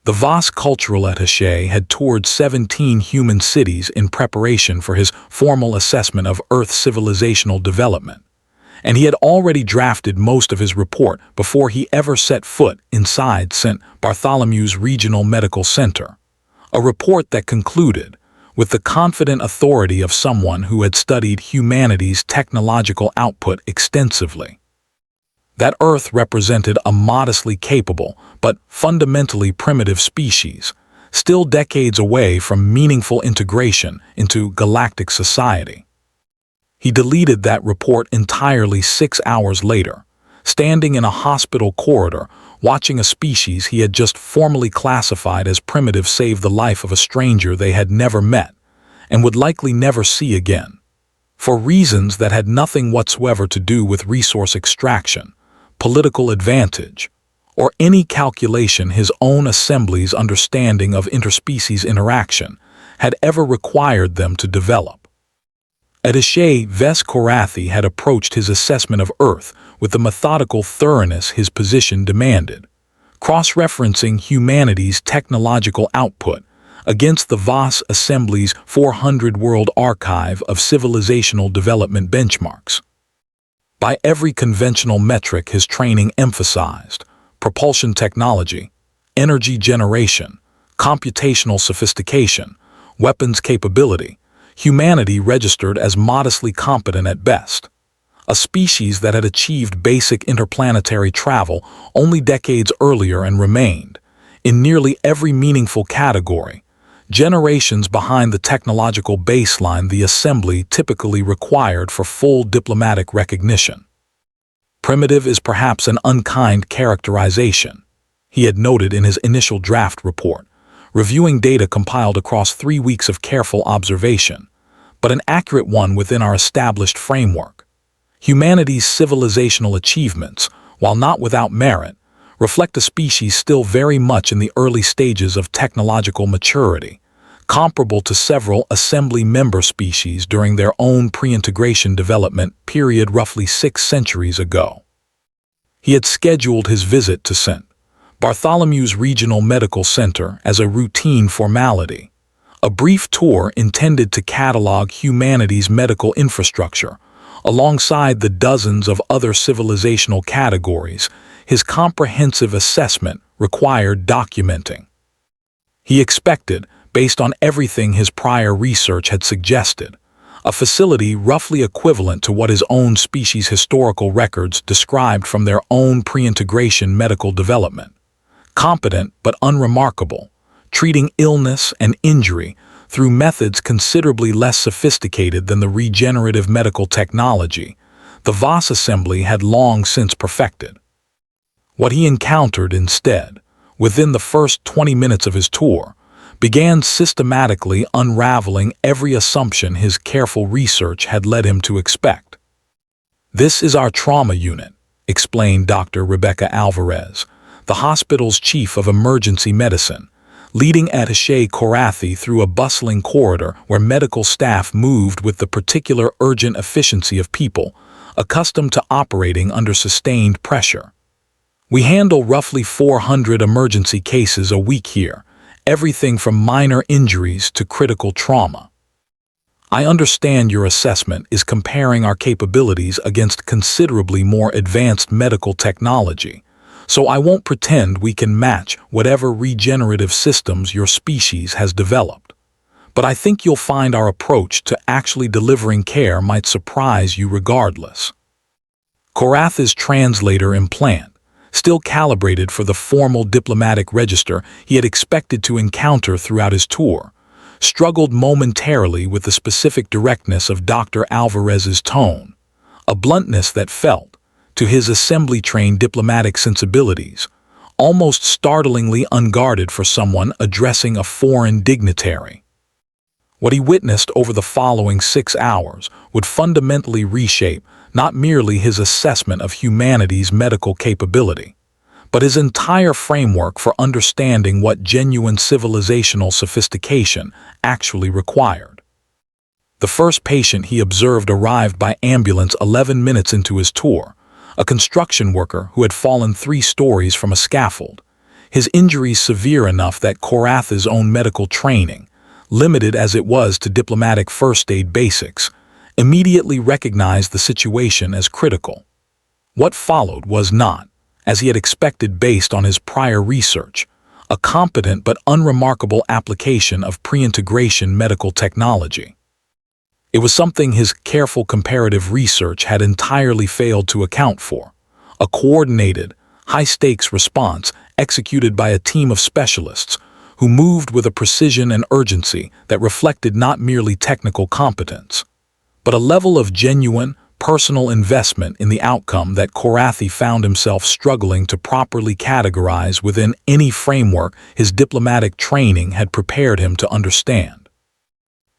The vast cultural attaché had toured 17 human cities in preparation for his formal assessment of Earth's civilizational development, and he had already drafted most of his report before he ever set foot inside St. Bartholomew's Regional Medical Center, a report that concluded, with the confident authority of someone who had studied humanity's technological output extensively, that Earth represented a modestly capable but fundamentally primitive species, still decades away from meaningful integration into galactic society. He deleted that report entirely 6 hours later, standing in a hospital corridor watching a species he had just formally classified as primitive save the life of a stranger they had never met and would likely never see again, for reasons that had nothing whatsoever to do with resource extraction, political advantage, or any calculation his own assembly's understanding of interspecies interaction had ever required them to develop. HFY Sci-Fi had approached his assessment of Earth with the methodical thoroughness his position demanded, cross-referencing humanity's technological output against the vast Assembly's 400-world archive of civilizational development benchmarks. By every conventional metric his training emphasized, propulsion technology, energy generation, computational sophistication, weapons capability, humanity registered as modestly competent at best. A species that had achieved basic interplanetary travel only decades earlier and remained, in nearly every meaningful category, generations behind the technological baseline the Assembly typically required for full diplomatic recognition. Primitive is perhaps an unkind characterization, he had noted in his initial draft report, reviewing data compiled across 3 weeks of careful observation, but an accurate one within our established framework. Humanity's civilizational achievements, while not without merit, reflect a species still very much in the early stages of technological maturity, comparable to several Assembly member species during their own pre-integration development period roughly 6 centuries ago. He had scheduled his visit to St. Bartholomew's Regional Medical Center as a routine formality, a brief tour intended to catalog humanity's medical infrastructure, alongside the dozens of other civilizational categories his comprehensive assessment required documenting. He expected, based on everything his prior research had suggested, a facility roughly equivalent to what his own species' historical records described from their own pre-integration medical development, competent but unremarkable, treating illness and injury through methods considerably less sophisticated than the regenerative medical technology the vast Assembly had long since perfected. What he encountered instead, within the first 20 minutes of his tour, began systematically unraveling every assumption his careful research had led him to expect. "This is our trauma unit," explained Dr. Rebecca Alvarez, the hospital's chief of emergency medicine, leading HFY Sci-Fi through a bustling corridor where medical staff moved with the particular urgent efficiency of people accustomed to operating under sustained pressure. "We handle roughly 400 emergency cases a week here, everything from minor injuries to critical trauma. I understand your assessment is comparing our capabilities against considerably more advanced medical technology, so I won't pretend we can match whatever regenerative systems your species has developed. But I think you'll find our approach to actually delivering care might surprise you regardless." Korath's translator implant, still calibrated for the formal diplomatic register he had expected to encounter throughout his tour, struggled momentarily with the specific directness of Dr. Alvarez's tone, a bluntness that felt, to his Assembly-trained diplomatic sensibilities, almost startlingly unguarded for someone addressing a foreign dignitary. What he witnessed over the following 6 hours would fundamentally reshape not merely his assessment of humanity's medical capability, but his entire framework for understanding what genuine civilizational sophistication actually required. The first patient he observed arrived by ambulance 11 minutes into his tour, a construction worker who had fallen 3 stories from a scaffold, his injuries severe enough that Koratha's own medical training, limited as it was to diplomatic first aid basics, immediately recognized the situation as critical. What followed was not, as he had expected based on his prior research, a competent but unremarkable application of pre-integration medical technology. It was something his careful comparative research had entirely failed to account for, a coordinated, high-stakes response executed by a team of specialists who moved with a precision and urgency that reflected not merely technical competence, but a level of genuine, personal investment in the outcome that Korathi found himself struggling to properly categorize within any framework his diplomatic training had prepared him to understand.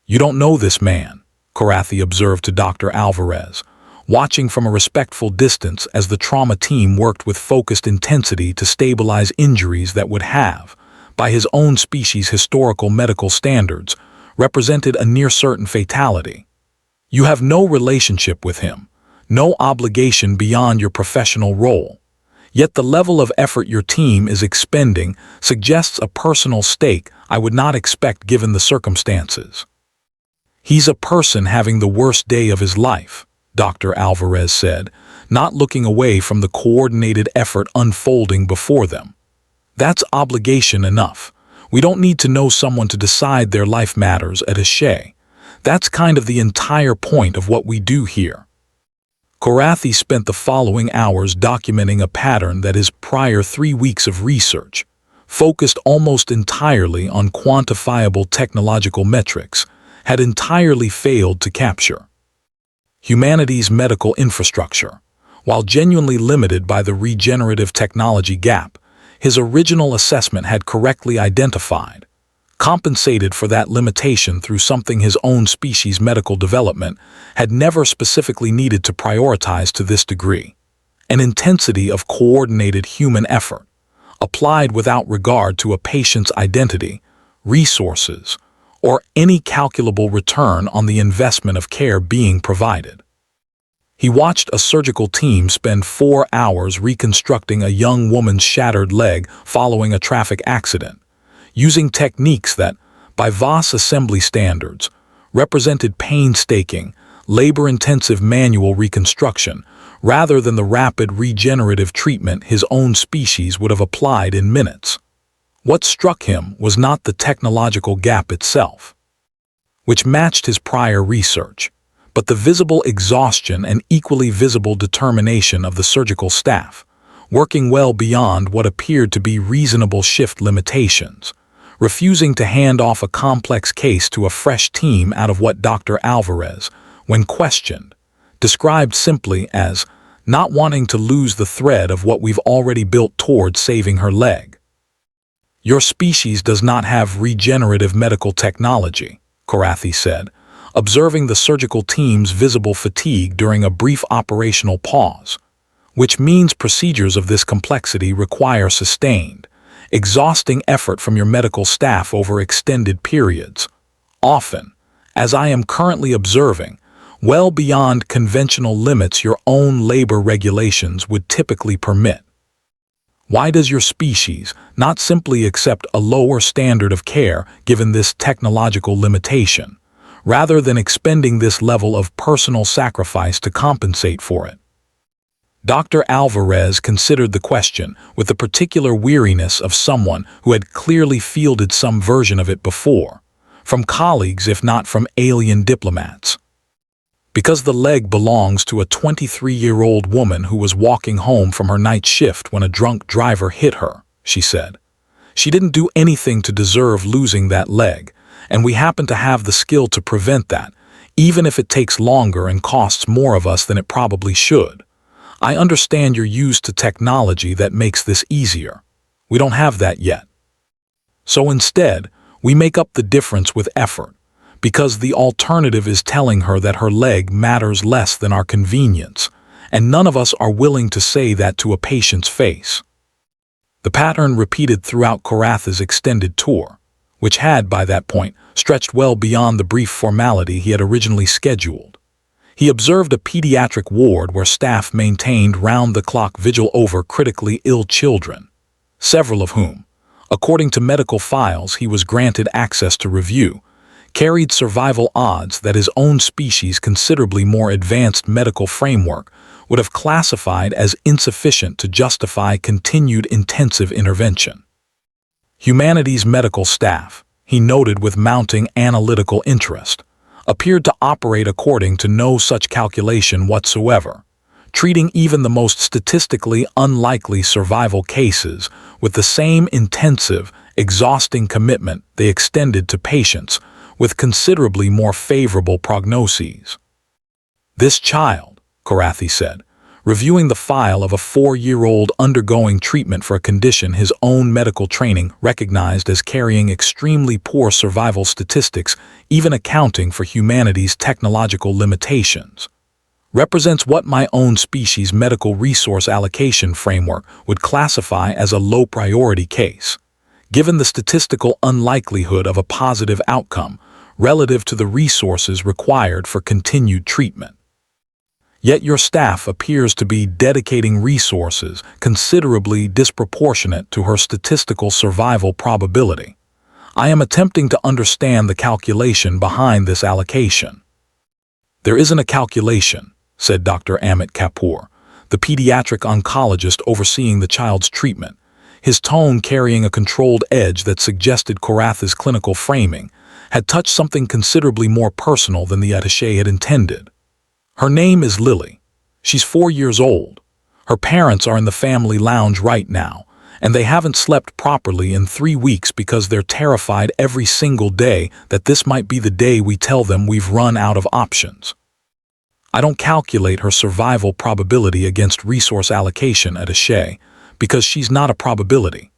"You don't know this man," Korathi observed to Dr. Alvarez, watching from a respectful distance as the trauma team worked with focused intensity to stabilize injuries that would have, by his own species' historical medical standards, represented a near-certain fatality. "You have no relationship with him, no obligation beyond your professional role. Yet the level of effort your team is expending suggests a personal stake I would not expect given the circumstances." "He's a person having the worst day of his life," Dr. Alvarez said, not looking away from the coordinated effort unfolding before them. "That's obligation enough. We don't need to know someone to decide their life matters at HFY. That's kind of the entire point of what we do here." Korathi spent the following hours documenting a pattern that his prior 3 weeks of research, focused almost entirely on quantifiable technological metrics, had entirely failed to capture. Humanity's medical infrastructure, while genuinely limited by the regenerative technology gap, his original assessment had correctly identified, compensated for that limitation through something his own species' medical development had never specifically needed to prioritize to this degree: an intensity of coordinated human effort, applied without regard to a patient's identity, resources, or any calculable return on the investment of care being provided. He watched a surgical team spend 4 hours reconstructing a young woman's shattered leg following a traffic accident, using techniques that, by VAS assembly standards, represented painstaking, labor-intensive manual reconstruction rather than the rapid regenerative treatment his own species would have applied in minutes. What struck him was not the technological gap itself, which matched his prior research, but the visible exhaustion and equally visible determination of the surgical staff, working well beyond what appeared to be reasonable shift limitations, refusing to hand off a complex case to a fresh team out of what Dr. Alvarez, when questioned, described simply as not wanting to lose the thread of what we've already built towards saving her leg. "Your species does not have regenerative medical technology," Korathi said, observing the surgical team's visible fatigue during a brief operational pause, "which means procedures of this complexity require sustained, exhausting effort from your medical staff over extended periods, often, as I am currently observing, well beyond conventional limits your own labor regulations would typically permit. Why does your species not simply accept a lower standard of care given this technological limitation, rather than expending this level of personal sacrifice to compensate for it?" Dr. Alvarez considered the question with the particular weariness of someone who had clearly fielded some version of it before, from colleagues if not from alien diplomats. "Because the leg belongs to a 23-year-old woman who was walking home from her night shift when a drunk driver hit her," she said. "She didn't do anything to deserve losing that leg, and we happen to have the skill to prevent that, even if it takes longer and costs more of us than it probably should. I understand you're used to technology that makes this easier. We don't have that yet. So instead, we make up the difference with effort, because the alternative is telling her that her leg matters less than our convenience, and none of us are willing to say that to a patient's face." The pattern repeated throughout Koratha's extended tour, which had, by that point, stretched well beyond the brief formality he had originally scheduled. He observed a pediatric ward where staff maintained round-the-clock vigil over critically ill children, several of whom, According to medical files he was granted access to review, carried survival odds that his own species' considerably more advanced medical framework would have classified as insufficient to justify continued intensive intervention. Humanity's medical staff, he noted with mounting analytical interest, appeared to operate according to no such calculation whatsoever, treating even the most statistically unlikely survival cases with the same intensive, exhausting commitment they extended to patients with considerably more favorable prognoses. "This child," Korathi said, reviewing the file of a 4-year-old undergoing treatment for a condition his own medical training recognized as carrying extremely poor survival statistics, even accounting for humanity's technological limitations, represents what my own species' medical resource allocation framework would classify as a low-priority case, given the statistical unlikelihood of a positive outcome relative to the resources required for continued treatment. Yet your staff appears to be dedicating resources considerably disproportionate to her statistical survival probability. I am attempting to understand the calculation behind this allocation." "There isn't a calculation," said Dr. Amit Kapoor, the pediatric oncologist overseeing the child's treatment, his tone carrying a controlled edge that suggested Korathi's clinical framing had touched something considerably more personal than the attaché had intended. "Her name is Lily. She's 4 years old. Her parents are in the family lounge right now, and they haven't slept properly in 3 weeks because they're terrified every single day that this might be the day we tell them we've run out of options. I don't calculate her survival probability against resource allocation attaché because she's not a probability.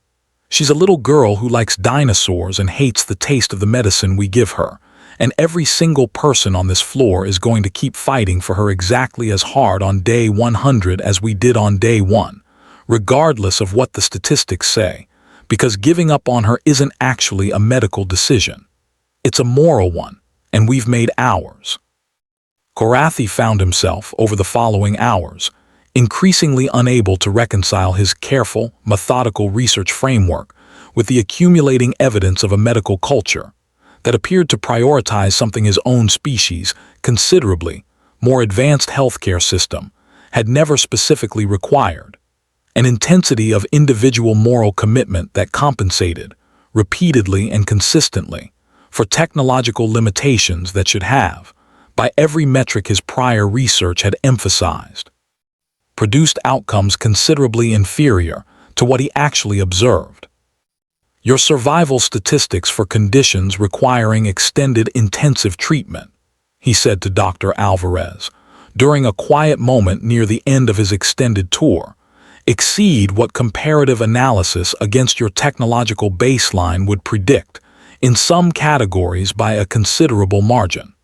She's a little girl who likes dinosaurs and hates the taste of the medicine we give her, and every single person on this floor is going to keep fighting for her exactly as hard on day 100 as we did on day 1, regardless of what the statistics say, because giving up on her isn't actually a medical decision. It's a moral one, and we've made ours." Korathi found himself, over the following hours, increasingly unable to reconcile his careful, methodical research framework with the accumulating evidence of a medical culture that appeared to prioritize something his own species, considerably more advanced healthcare system, had never specifically required, an intensity of individual moral commitment that compensated, repeatedly and consistently, for technological limitations that should have, by every metric his prior research had emphasized, produced outcomes considerably inferior to what he actually observed. "Your survival statistics for conditions requiring extended intensive treatment," he said to Dr. Alvarez, during a quiet moment near the end of his extended tour, "exceed what comparative analysis against your technological baseline would predict, in some categories by a considerable margin.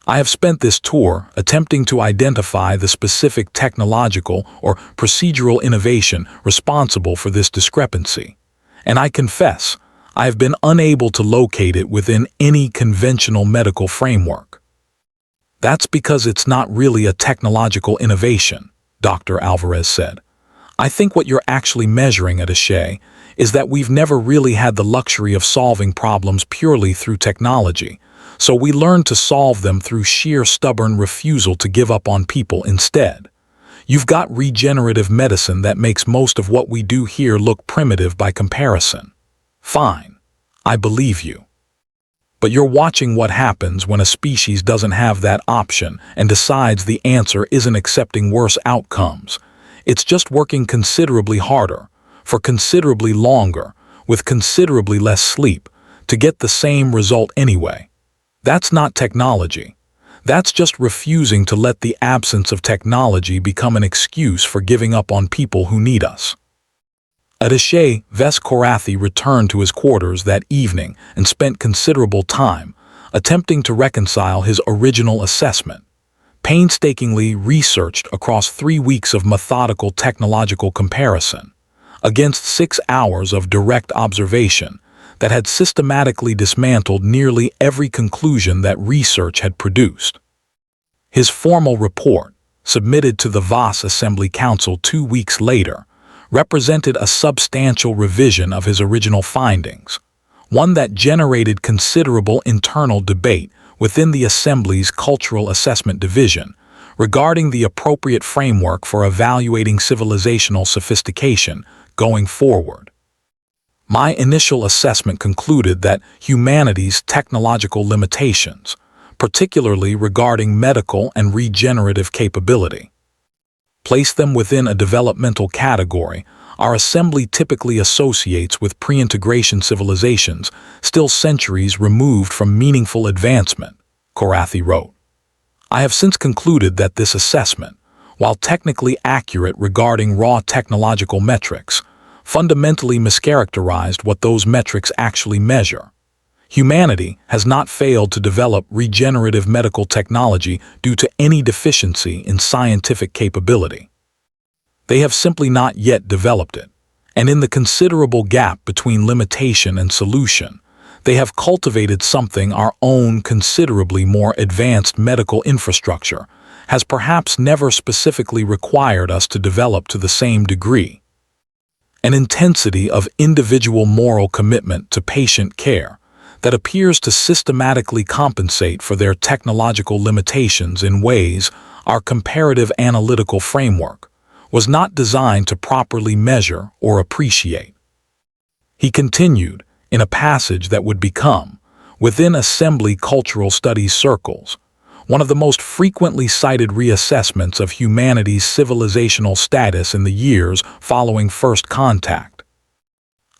I have spent this tour attempting to identify the specific technological or procedural innovation responsible for this discrepancy, and I confess I have been unable to locate it within any conventional medical framework." "That's because it's not really a technological innovation," Dr. Alvarez said. "I think what you're actually measuring, attaché, is that we've never really had the luxury of solving problems purely through technology, so we learn to solve them through sheer stubborn refusal to give up on people instead. You've got regenerative medicine that makes most of what we do here look primitive by comparison. Fine, I believe you. But you're watching what happens when a species doesn't have that option and decides the answer isn't accepting worse outcomes. It's just working considerably harder, for considerably longer, with considerably less sleep, to get the same result anyway. That's not technology. That's just refusing to let the absence of technology become an excuse for giving up on people who need us." Attaché Ves Korathi returned to his quarters that evening and spent considerable time attempting to reconcile his original assessment, painstakingly researched across 3 weeks of methodical technological comparison, against 6 hours of direct observation that had systematically dismantled nearly every conclusion that research had produced. His formal report, submitted to the VAS Assembly Council 2 weeks later, represented a substantial revision of his original findings, one that generated considerable internal debate within the Assembly's Cultural Assessment Division regarding the appropriate framework for evaluating civilizational sophistication going forward. My initial assessment concluded that humanity's technological limitations, particularly regarding medical and regenerative capability, place them within a developmental category our assembly typically associates with pre-integration civilizations still centuries removed from meaningful advancement, Korathi wrote. I have since concluded that this assessment, while technically accurate regarding raw technological metrics, fundamentally mischaracterized what those metrics actually measure. Humanity has not failed to develop regenerative medical technology due to any deficiency in scientific capability. They have simply not yet developed it, and in the considerable gap between limitation and solution, they have cultivated something our own considerably more advanced medical infrastructure has perhaps never specifically required us to develop to the same degree. An intensity of individual moral commitment to patient care that appears to systematically compensate for their technological limitations in ways our comparative analytical framework was not designed to properly measure or appreciate. He continued, in a passage that would become, within Assembly cultural studies circles, one of the most frequently cited reassessments of humanity's civilizational status in the years following first contact.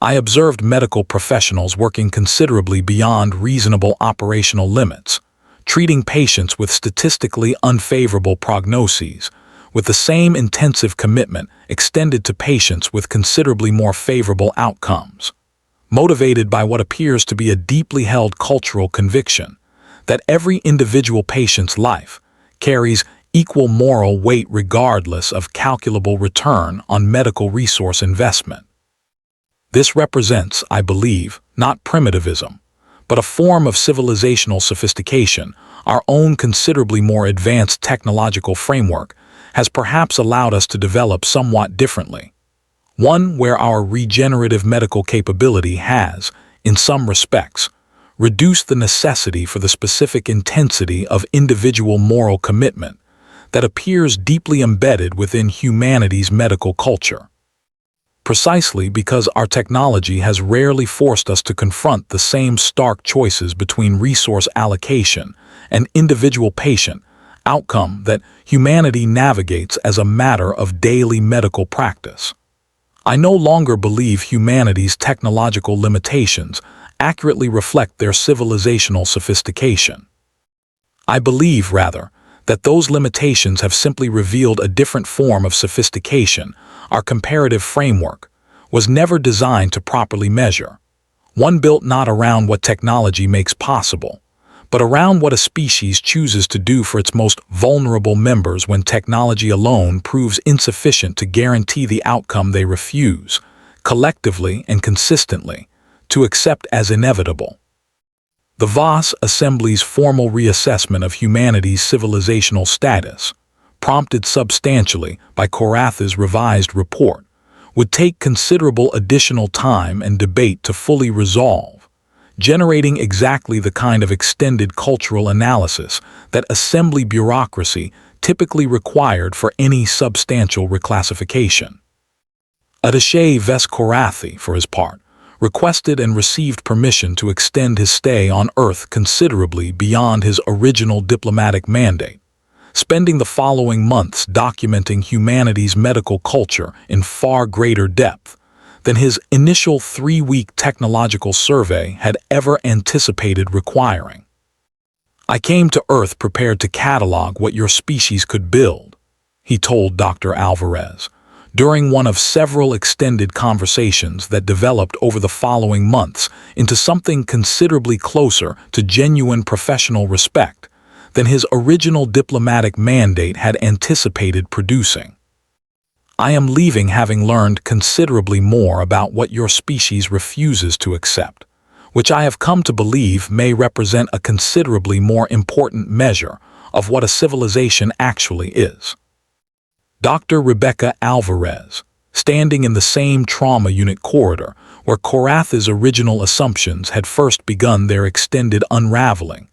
I observed medical professionals working considerably beyond reasonable operational limits, treating patients with statistically unfavorable prognoses, with the same intensive commitment extended to patients with considerably more favorable outcomes, motivated by what appears to be a deeply held cultural conviction that every individual patient's life carries equal moral weight regardless of calculable return on medical resource investment. This represents, I believe, not primitivism, but a form of civilizational sophistication our own considerably more advanced technological framework has perhaps allowed us to develop somewhat differently. One where our regenerative medical capability has, in some respects, reduced the necessity for the specific intensity of individual moral commitment that appears deeply embedded within humanity's medical culture. Precisely because our technology has rarely forced us to confront the same stark choices between resource allocation and individual patient outcome that humanity navigates as a matter of daily medical practice. I no longer believe humanity's technological limitations accurately reflect their civilizational sophistication. I believe, rather, that those limitations have simply revealed a different form of sophistication our comparative framework was never designed to properly measure, one built not around what technology makes possible, but around what a species chooses to do for its most vulnerable members when technology alone proves insufficient to guarantee the outcome they refuse, collectively and consistently, to accept as inevitable. The Voss Assembly's formal reassessment of humanity's civilizational status, prompted substantially by Korathi's revised report, would take considerable additional time and debate to fully resolve, generating exactly the kind of extended cultural analysis that assembly bureaucracy typically required for any substantial reclassification. Attaché Ves Korathi, for his part, requested and received permission to extend his stay on Earth considerably beyond his original diplomatic mandate, spending the following months documenting humanity's medical culture in far greater depth than his initial 3-week technological survey had ever anticipated requiring. I came to Earth prepared to catalog what your species could build, he told Dr. Alvarez, during one of several extended conversations that developed over the following months into something considerably closer to genuine professional respect than his original diplomatic mandate had anticipated producing. I am leaving having learned considerably more about what your species refuses to accept, which I have come to believe may represent a considerably more important measure of what a civilization actually is. Dr. Rebecca Alvarez, standing in the same trauma unit corridor where Koratha's original assumptions had first begun their extended unraveling,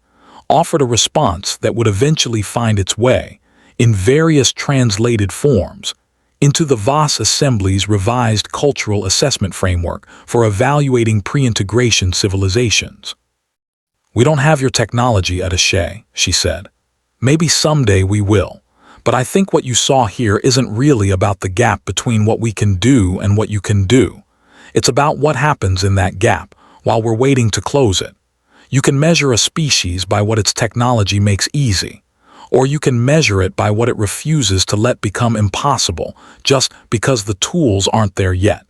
offered a response that would eventually find its way, in various translated forms, into the VAS Assembly's revised cultural assessment framework for evaluating pre-integration civilizations. "We don't have your technology, HFY," she said. "Maybe someday we will. But I think what you saw here isn't really about the gap between what we can do and what you can do. It's about what happens in that gap while we're waiting to close it. You can measure a species by what its technology makes easy, or you can measure it by what it refuses to let become impossible just because the tools aren't there yet.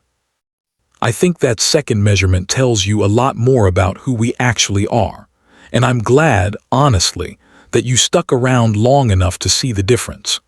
I think that second measurement tells you a lot more about who we actually are, and I'm glad, honestly, that you stuck around long enough to see the difference."